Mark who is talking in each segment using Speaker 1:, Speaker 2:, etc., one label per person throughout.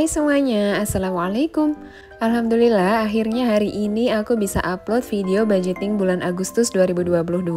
Speaker 1: Hai semuanya, Assalamualaikum. Alhamdulillah akhirnya hari ini aku bisa upload video budgeting bulan Agustus 2022.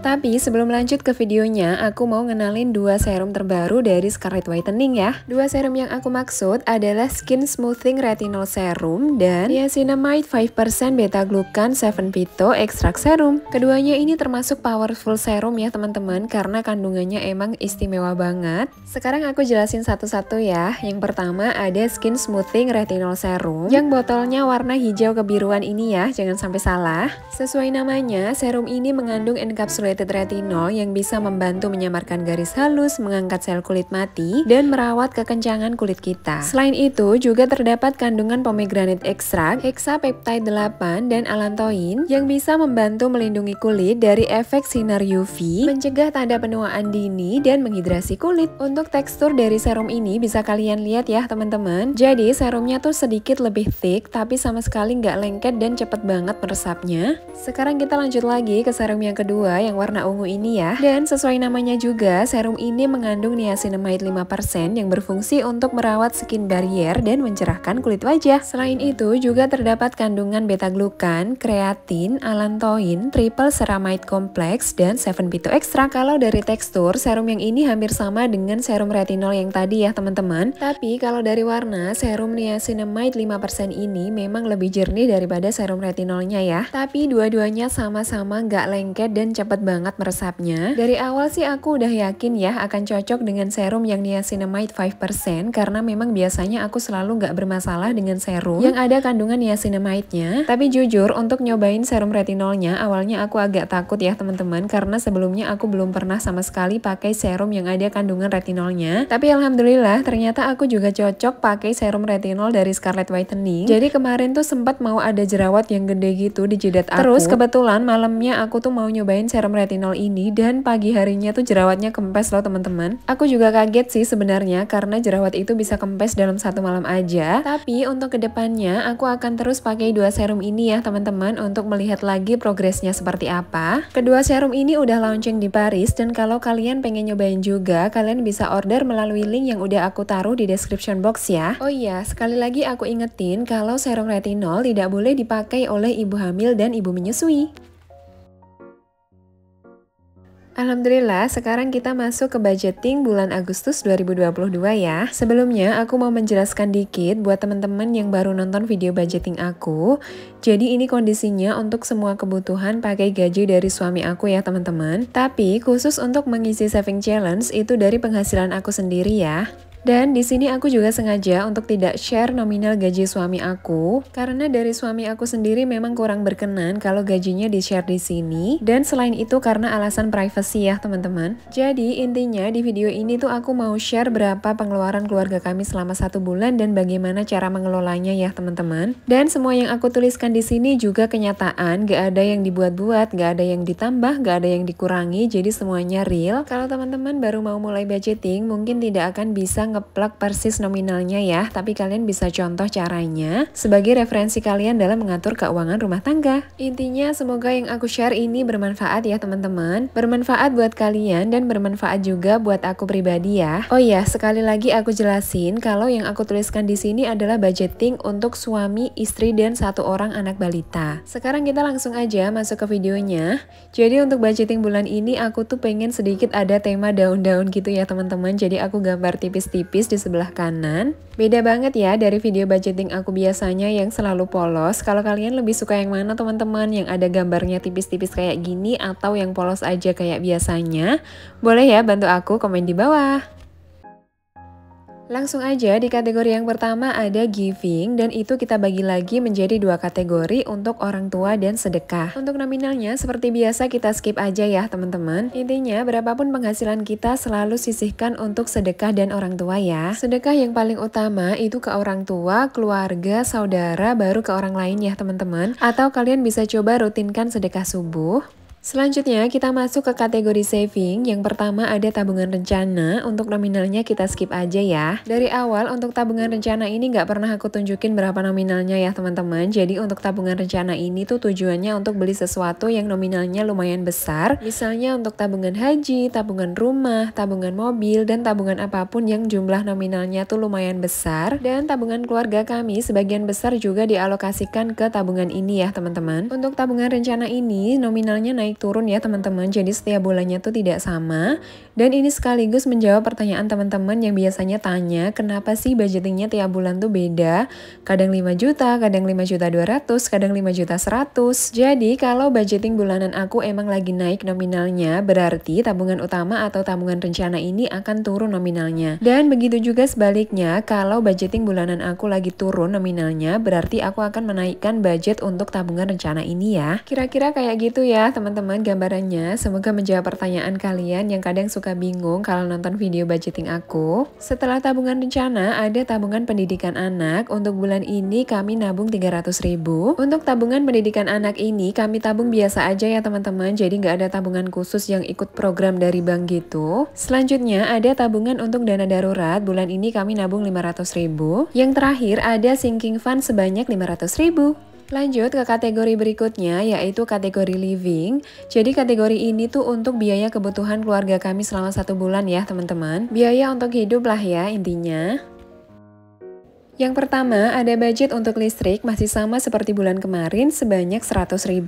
Speaker 1: Tapi sebelum lanjut ke videonya, aku mau ngenalin dua serum terbaru dari Scarlett Whitening ya. Dua serum yang aku maksud adalah Skin Smoothing Retinol Serum dan Niacinamide 5% Beta Glucan 7 Phyto Extract Serum. Keduanya ini termasuk powerful serum ya teman-teman, karena kandungannya emang istimewa banget. Sekarang aku jelasin satu-satu ya. Yang pertama ada Skin Smoothing Retinol Serum yang botolnya warna hijau kebiruan ini ya, jangan sampai salah. Sesuai namanya, serum ini mengandung encapsulated retinol yang bisa membantu menyamarkan garis halus, mengangkat sel kulit mati, dan merawat kekencangan kulit kita. Selain itu, juga terdapat kandungan pomegranate extract, hexapeptide 8, dan allantoin yang bisa membantu melindungi kulit dari efek sinar UV, mencegah tanda penuaan dini, dan menghidrasi kulit. Untuk tekstur dari serum ini bisa kalian lihat ya teman-teman. Jadi serumnya tuh sedikit lebih thick, tapi sama sekali nggak lengket dan cepet banget meresapnya. Sekarang kita lanjut lagi ke serum yang kedua yang warna ungu ini ya. Dan sesuai namanya juga, serum ini mengandung niacinamide 5% yang berfungsi untuk merawat skin barrier dan mencerahkan kulit wajah. Selain itu juga terdapat kandungan beta glucan, kreatin, allantoin, triple ceramide complex, dan 7 Phyto extract. Kalau dari tekstur, serum yang ini hampir sama dengan serum retinol yang tadi ya teman-teman. Tapi kalau dari warna, serum niacinamide 5% ini memang lebih jernih daripada serum retinolnya ya. Tapi dua-duanya sama-sama nggak lengket dan cepet banget meresapnya. Dari awal sih aku udah yakin ya akan cocok dengan serum yang niacinamide 5% karena memang biasanya aku selalu nggak bermasalah dengan serum yang ada kandungan niacinamide-nya. Tapi jujur untuk nyobain serum retinolnya awalnya aku agak takut ya teman-teman, karena sebelumnya aku belum pernah sama sekali pakai serum yang ada kandungan retinolnya. Tapi alhamdulillah ternyata aku juga cocok pakai serum retinol dari Scarlett Whitening. Jadi kemarin tuh sempat mau ada jerawat yang gede gitu di jidat aku. Terus kebetulan malamnya aku tuh mau nyobain serum retinol ini dan pagi harinya tuh jerawatnya kempes loh teman-teman. Aku juga kaget sih sebenarnya karena jerawat itu bisa kempes dalam satu malam aja. Tapi untuk kedepannya aku akan terus pakai dua serum ini ya teman-teman untuk melihat lagi progresnya seperti apa. Kedua serum ini udah launching di Paris dan kalau kalian pengen nyobain juga, kalian bisa order melalui link yang udah aku taruh di description box ya. Oh iya, sekali lagi aku ingetin kalau serum retinol tidak boleh dipakai oleh ibu hamil dan ibu menyusui. Alhamdulillah, sekarang kita masuk ke budgeting bulan Agustus 2022 ya. Sebelumnya, aku mau menjelaskan dikit buat teman-teman yang baru nonton video budgeting aku. Jadi ini kondisinya untuk semua kebutuhan pakai gaji dari suami aku ya teman-teman. Tapi khusus untuk mengisi saving challenge itu dari penghasilan aku sendiri ya. Dan di sini aku juga sengaja untuk tidak share nominal gaji suami aku karena dari suami aku sendiri memang kurang berkenan kalau gajinya di-share di sini, dan selain itu karena alasan privacy ya teman-teman. Jadi intinya di video ini tuh aku mau share berapa pengeluaran keluarga kami selama 1 bulan dan bagaimana cara mengelolanya ya teman-teman. Dan semua yang aku tuliskan di sini juga kenyataan, gak ada yang dibuat-buat, gak ada yang ditambah, gak ada yang dikurangi, jadi semuanya real. Kalau teman-teman baru mau mulai budgeting mungkin tidak akan bisa ngeplak persis nominalnya ya, tapi kalian bisa contoh caranya sebagai referensi kalian dalam mengatur keuangan rumah tangga. Intinya semoga yang aku share ini bermanfaat ya teman-teman, bermanfaat buat kalian dan bermanfaat juga buat aku pribadi ya. Oh iya, sekali lagi aku jelasin kalau yang aku tuliskan di sini adalah budgeting untuk suami, istri, dan 1 orang anak balita. Sekarang kita langsung aja masuk ke videonya. Jadi untuk budgeting bulan ini aku tuh pengen sedikit ada tema daun-daun gitu ya teman-teman, jadi aku gambar tipis-tipis di sebelah kanan. Beda banget ya dari video budgeting aku biasanya yang selalu polos. Kalau kalian lebih suka yang mana teman-teman, yang ada gambarnya tipis-tipis kayak gini atau yang polos aja kayak biasanya? Boleh ya bantu aku komen di bawah. Langsung aja di kategori yang pertama ada giving, dan itu kita bagi lagi menjadi 2 kategori untuk orang tua dan sedekah. Untuk nominalnya seperti biasa kita skip aja ya teman-teman. Intinya berapapun penghasilan kita selalu sisihkan untuk sedekah dan orang tua ya. Sedekah yang paling utama itu ke orang tua, keluarga, saudara, baru ke orang lain ya teman-teman. Atau kalian bisa coba rutinkan sedekah subuh. Selanjutnya kita masuk ke kategori saving. Yang pertama ada tabungan rencana. Untuk nominalnya kita skip aja ya. Dari awal untuk tabungan rencana ini nggak pernah aku tunjukin berapa nominalnya ya teman-teman. Jadi untuk tabungan rencana ini tuh tujuannya untuk beli sesuatu yang nominalnya lumayan besar. Misalnya untuk tabungan haji, tabungan rumah, tabungan mobil, dan tabungan apapun yang jumlah nominalnya tuh lumayan besar. Dan tabungan keluarga kami sebagian besar juga dialokasikan ke tabungan ini ya teman-teman. Untuk tabungan rencana ini nominalnya naik turun ya teman-teman, jadi setiap bulannya tuh tidak sama. Dan ini sekaligus menjawab pertanyaan teman-teman yang biasanya tanya kenapa sih budgetingnya tiap bulan tuh beda, kadang 5 juta, kadang 5.200.000, kadang 5.100.000. Jadi kalau budgeting bulanan aku emang lagi naik nominalnya, berarti tabungan utama atau tabungan rencana ini akan turun nominalnya. Dan begitu juga sebaliknya, kalau budgeting bulanan aku lagi turun nominalnya, berarti aku akan menaikkan budget untuk tabungan rencana ini ya. Kira-kira kayak gitu ya teman-teman gambarannya. Semoga menjawab pertanyaan kalian yang kadang suka bingung kalau nonton video budgeting aku. Setelah tabungan rencana, ada tabungan pendidikan anak. Untuk bulan ini kami nabung 300.000. Untuk tabungan pendidikan anak ini kami tabung biasa aja ya teman-teman, jadi nggak ada tabungan khusus yang ikut program dari bank gitu. Selanjutnya ada tabungan untuk dana darurat. Bulan ini kami nabung 500.000. Yang terakhir ada sinking fund sebanyak 500.000. Lanjut ke kategori berikutnya, yaitu kategori living. Jadi kategori ini tuh untuk biaya kebutuhan keluarga kami selama 1 bulan ya teman-teman. Biaya untuk hidup lah ya intinya. Yang pertama, ada budget untuk listrik masih sama seperti bulan kemarin sebanyak 100.000.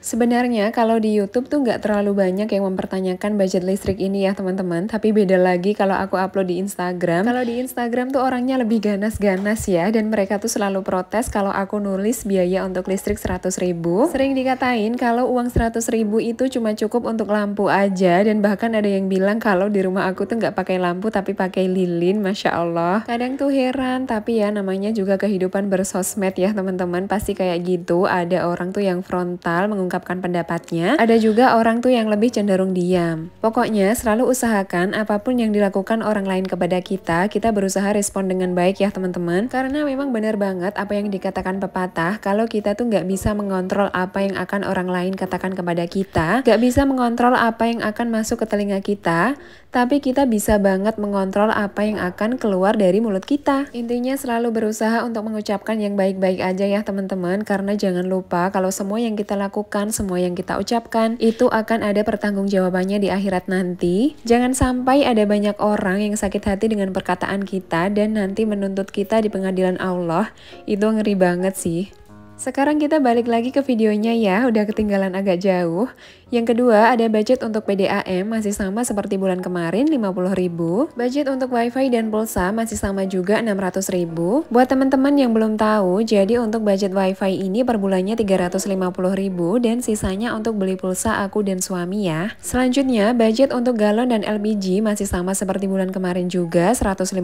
Speaker 1: Sebenarnya kalau di YouTube tuh nggak terlalu banyak yang mempertanyakan budget listrik ini ya teman-teman, tapi beda lagi kalau aku upload di Instagram. Kalau di Instagram tuh orangnya lebih ganas-ganas ya, dan mereka tuh selalu protes kalau aku nulis biaya untuk listrik 100.000. Sering dikatain kalau uang 100.000 itu cuma cukup untuk lampu aja, dan bahkan ada yang bilang kalau di rumah aku tuh nggak pakai lampu tapi pakai lilin, Masya Allah. Kadang tuh heran, tapi ya namanya juga kehidupan bersosmed ya teman-teman, pasti kayak gitu. Ada orang tuh yang frontal mengungkapkan pendapatnya, ada juga orang tuh yang lebih cenderung diam. Pokoknya selalu usahakan apapun yang dilakukan orang lain kepada kita, kita berusaha respon dengan baik ya teman-teman. Karena memang benar banget apa yang dikatakan pepatah, kalau kita tuh nggak bisa mengontrol apa yang akan orang lain katakan kepada kita, nggak bisa mengontrol apa yang akan masuk ke telinga kita, tapi kita bisa banget mengontrol apa yang akan keluar dari mulut kita. Intinya selalu berusaha untuk mengucapkan yang baik-baik aja ya teman-teman, karena jangan lupa kalau semua yang kita lakukan, semua yang kita ucapkan, itu akan ada pertanggungjawabannya di akhirat nanti. Jangan sampai ada banyak orang yang sakit hati dengan perkataan kita dan nanti menuntut kita di pengadilan Allah. Itu ngeri banget sih. Sekarang kita balik lagi ke videonya ya, udah ketinggalan agak jauh. Yang kedua ada budget untuk PDAM masih sama seperti bulan kemarin 50.000. Budget untuk wifi dan pulsa masih sama juga 600.000. Buat teman-teman yang belum tahu, jadi untuk budget wifi ini per bulannya 350.000 dan sisanya untuk beli pulsa aku dan suami ya. Selanjutnya budget untuk galon dan LPG masih sama seperti bulan kemarin juga 150.000.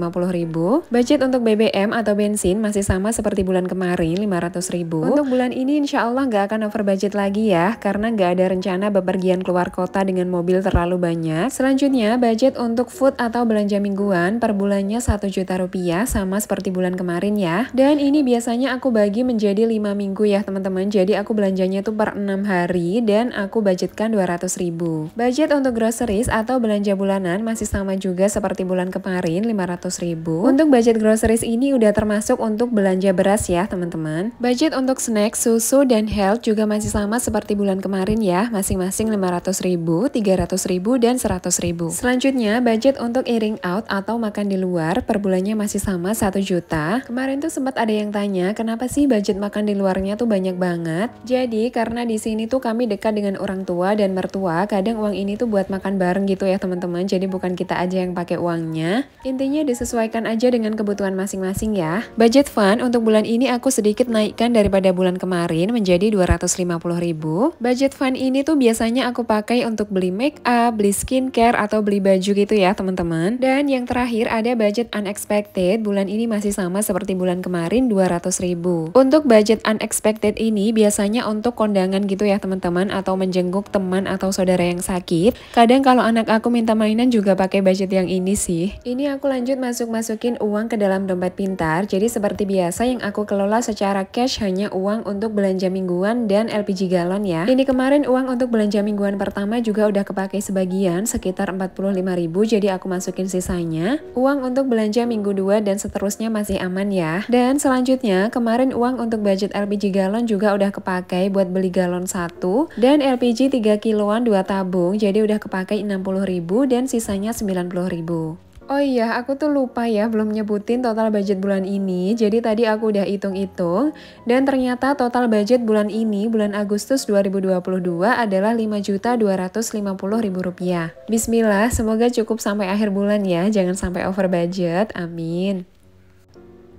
Speaker 1: Budget untuk BBM atau bensin masih sama seperti bulan kemarin 500.000. Untuk bulan ini insya Allah nggak akan over budget lagi ya, karena nggak ada rencana bepergian keluar kota dengan mobil terlalu banyak. Selanjutnya budget untuk food atau belanja mingguan per bulannya 1 juta rupiah sama seperti bulan kemarin ya. Dan ini biasanya aku bagi menjadi 5 minggu ya teman-teman, jadi aku belanjanya tuh per 6 hari dan aku budgetkan 200.000. Budget untuk groceries atau belanja bulanan masih sama juga seperti bulan kemarin 500.000. Untuk budget groceries ini udah termasuk untuk belanja beras ya teman-teman. Budget untuk snack, susu, dan health juga masih sama seperti bulan kemarin ya, masing-masing 500.000, 300.000, dan 100.000. Selanjutnya, budget untuk eating out atau makan di luar per bulannya masih sama 1 juta. Kemarin tuh sempat ada yang tanya, kenapa sih budget makan di luarnya tuh banyak banget? Jadi, karena di sini tuh kami dekat dengan orang tua dan mertua, kadang uang ini tuh buat makan bareng gitu ya teman-teman, jadi bukan kita aja yang pakai uangnya. Intinya disesuaikan aja dengan kebutuhan masing-masing ya. Budget fund untuk bulan ini aku sedikit naikkan daripada bulan kemarin menjadi 250.000. Budget fund ini tuh biasanya aku pakai untuk beli make up, beli skincare, atau beli baju gitu ya teman-teman. Dan yang terakhir ada budget unexpected, bulan ini masih sama seperti bulan kemarin 200.000. Untuk budget unexpected ini biasanya untuk kondangan gitu ya teman-teman, atau menjenguk teman atau saudara yang sakit. Kadang kalau anak aku minta mainan juga pakai budget yang ini sih. Ini aku lanjut masukin uang ke dalam dompet pintar, jadi seperti biasa yang aku kelola secara cash hanya uang untuk belanja mingguan dan LPG galon ya. Ini kemarin uang untuk belanja mingguan pertama juga udah kepakai sebagian, sekitar 45.000, jadi aku masukin sisanya. Uang untuk belanja minggu 2 dan seterusnya masih aman ya. Dan selanjutnya, kemarin uang untuk budget LPG galon juga udah kepakai buat beli galon 1 dan LPG 3 kiloan 2 tabung, jadi udah kepakai 60.000 dan sisanya 90.000. Oh iya, aku tuh lupa ya belum nyebutin total budget bulan ini. Jadi tadi aku udah hitung-hitung dan ternyata total budget bulan ini, bulan Agustus 2022 adalah Rp5.250.000. Bismillah, semoga cukup sampai akhir bulan ya, jangan sampai over budget. Amin.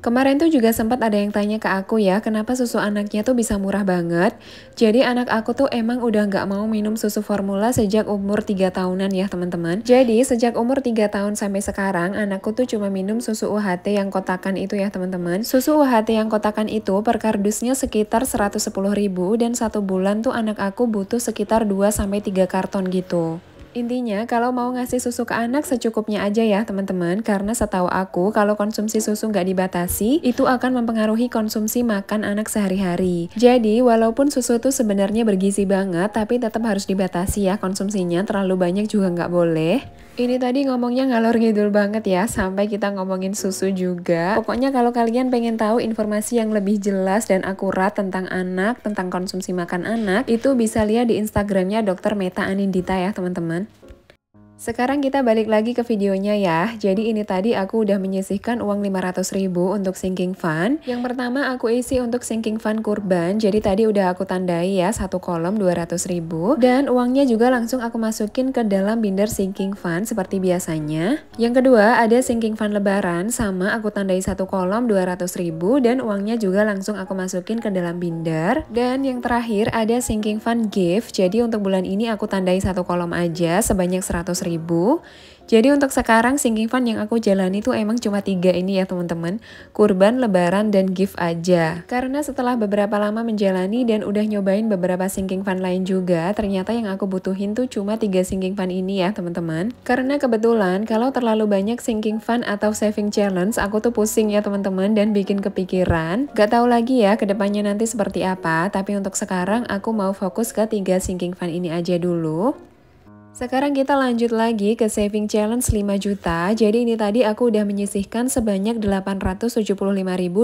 Speaker 1: Kemarin tuh juga sempat ada yang tanya ke aku ya, kenapa susu anaknya tuh bisa murah banget. Jadi anak aku tuh emang udah nggak mau minum susu formula sejak umur 3 tahunan ya teman-teman. Jadi sejak umur 3 tahun sampai sekarang, anakku tuh cuma minum susu UHT yang kotakan itu ya teman-teman. Susu UHT yang kotakan itu per kardusnya sekitar 110.000 dan 1 bulan tuh anak aku butuh sekitar 2-3 karton gitu. Intinya, kalau mau ngasih susu ke anak secukupnya aja ya teman-teman, karena setahu aku kalau konsumsi susu nggak dibatasi, itu akan mempengaruhi konsumsi makan anak sehari-hari. Jadi, walaupun susu tuh sebenarnya bergizi banget, tapi tetap harus dibatasi ya konsumsinya, terlalu banyak juga nggak boleh. Ini tadi ngomongnya ngalor ngidul banget ya, sampai kita ngomongin susu juga. Pokoknya kalau kalian pengen tahu informasi yang lebih jelas dan akurat tentang anak, tentang konsumsi makan anak, itu bisa lihat di Instagramnya Dr. Meta Anindita ya teman-teman. Sekarang kita balik lagi ke videonya ya. Jadi ini tadi aku udah menyisihkan uang 500.000 untuk sinking fund. Yang pertama aku isi untuk sinking fund kurban. Jadi tadi udah aku tandai ya, satu kolom 200.000. Dan uangnya juga langsung aku masukin ke dalam binder sinking fund seperti biasanya. Yang kedua ada sinking fund lebaran, sama aku tandai satu kolom 200.000 dan uangnya juga langsung aku masukin ke dalam binder. Dan yang terakhir ada sinking fund gift. Jadi untuk bulan ini aku tandai satu kolom aja sebanyak 100.000. Jadi untuk sekarang sinking fund yang aku jalani tuh emang cuma 3 ini ya teman-teman, kurban, lebaran, dan gift aja. Karena setelah beberapa lama menjalani dan udah nyobain beberapa sinking fund lain juga, ternyata yang aku butuhin tuh cuma 3 sinking fund ini ya teman-teman. Karena kebetulan kalau terlalu banyak sinking fund atau saving challenge, aku tuh pusing ya teman-teman dan bikin kepikiran. Gak tahu lagi ya kedepannya nanti seperti apa, tapi untuk sekarang aku mau fokus ke 3 sinking fund ini aja dulu. Sekarang kita lanjut lagi ke saving challenge 5 juta. Jadi ini tadi aku udah menyisihkan sebanyak 875.000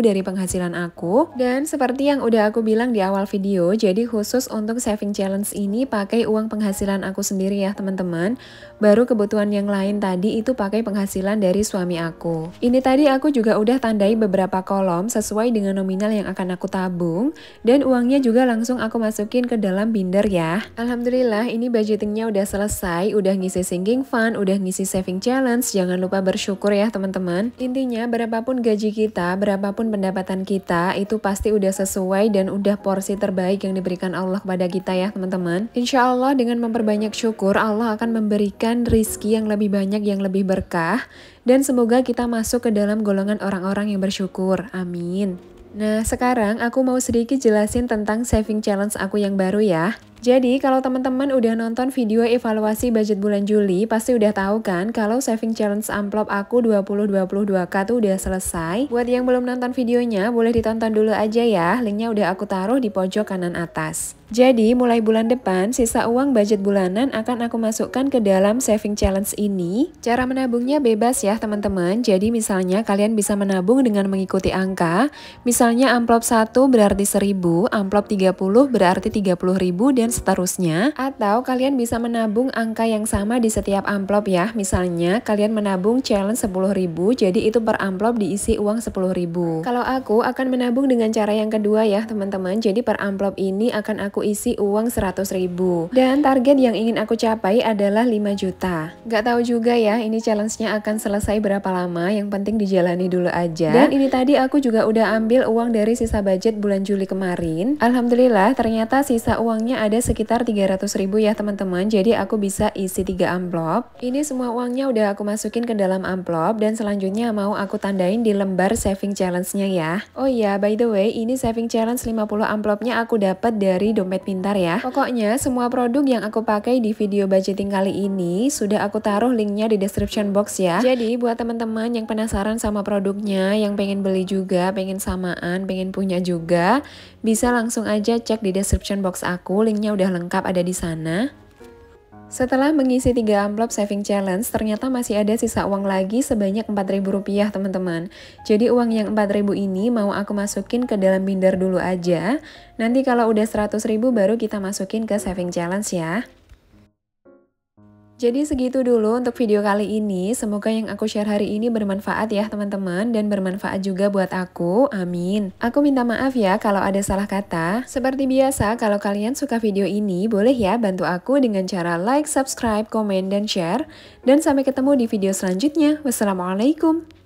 Speaker 1: dari penghasilan aku. Dan seperti yang udah aku bilang di awal video, jadi khusus untuk saving challenge ini pakai uang penghasilan aku sendiri ya teman-teman. Baru kebutuhan yang lain tadi itu pakai penghasilan dari suami aku. Ini tadi aku juga udah tandai beberapa kolom sesuai dengan nominal yang akan aku tabung. Dan uangnya juga langsung aku masukin ke dalam binder ya. Alhamdulillah ini budgetingnya udah selesai. Udah ngisi sinking fund, udah ngisi saving challenge. Jangan lupa bersyukur ya teman-teman. Intinya berapapun gaji kita, berapapun pendapatan kita, itu pasti udah sesuai dan udah porsi terbaik yang diberikan Allah kepada kita ya teman-teman. Insya Allah dengan memperbanyak syukur, Allah akan memberikan rizki yang lebih banyak, yang lebih berkah. Dan semoga kita masuk ke dalam golongan orang-orang yang bersyukur. Amin. Nah sekarang aku mau sedikit jelasin tentang saving challenge aku yang baru ya. Jadi kalau teman-teman udah nonton video evaluasi budget bulan Juli, pasti udah tahu kan kalau saving challenge amplop aku 2022K tuh udah selesai. Buat yang belum nonton videonya, boleh ditonton dulu aja ya, linknya udah aku taruh di pojok kanan atas. Jadi mulai bulan depan, sisa uang budget bulanan akan aku masukkan ke dalam saving challenge ini. Cara menabungnya bebas ya teman-teman, jadi misalnya kalian bisa menabung dengan mengikuti angka. Misalnya amplop 1 berarti 1.000, amplop 30 berarti 30.000 dan seterusnya. Atau kalian bisa menabung angka yang sama di setiap amplop ya. Misalnya kalian menabung challenge 10.000, jadi itu per amplop diisi uang 10.000. Kalau aku akan menabung dengan cara yang kedua ya teman-teman, jadi per amplop ini akan aku isi uang 100.000. Dan target yang ingin aku capai adalah 5 juta. Gak tahu juga ya ini challenge-nya akan selesai berapa lama, yang penting dijalani dulu aja. Dan ini tadi aku juga udah ambil uang dari sisa budget bulan Juli kemarin. Alhamdulillah ternyata sisa uangnya ada sekitar 300.000 ya teman-teman, jadi aku bisa isi 3 amplop. Ini semua uangnya udah aku masukin ke dalam amplop dan selanjutnya mau aku tandain di lembar saving challenge-nya ya. Oh iya, by the way, ini saving challenge 50 amplopnya aku dapat dari Dompet Pintar ya. Pokoknya semua produk yang aku pakai di video budgeting kali ini sudah aku taruh linknya di description box ya. Jadi buat teman-teman yang penasaran sama produknya, yang pengen beli juga, pengen samaan, pengen punya juga, bisa langsung aja cek di description box aku, linknya udah lengkap ada di sana. Setelah mengisi 3 amplop saving challenge, ternyata masih ada sisa uang lagi sebanyak Rp4.000 teman-teman. Jadi uang yang Rp4.000 ini mau aku masukin ke dalam binder dulu aja. Nanti kalau udah Rp100.000 baru kita masukin ke saving challenge ya. Jadi segitu dulu untuk video kali ini, semoga yang aku share hari ini bermanfaat ya teman-teman, dan bermanfaat juga buat aku, amin. Aku minta maaf ya kalau ada salah kata. Seperti biasa, kalau kalian suka video ini, boleh ya bantu aku dengan cara like, subscribe, komen, dan share. Dan sampai ketemu di video selanjutnya. Wassalamualaikum.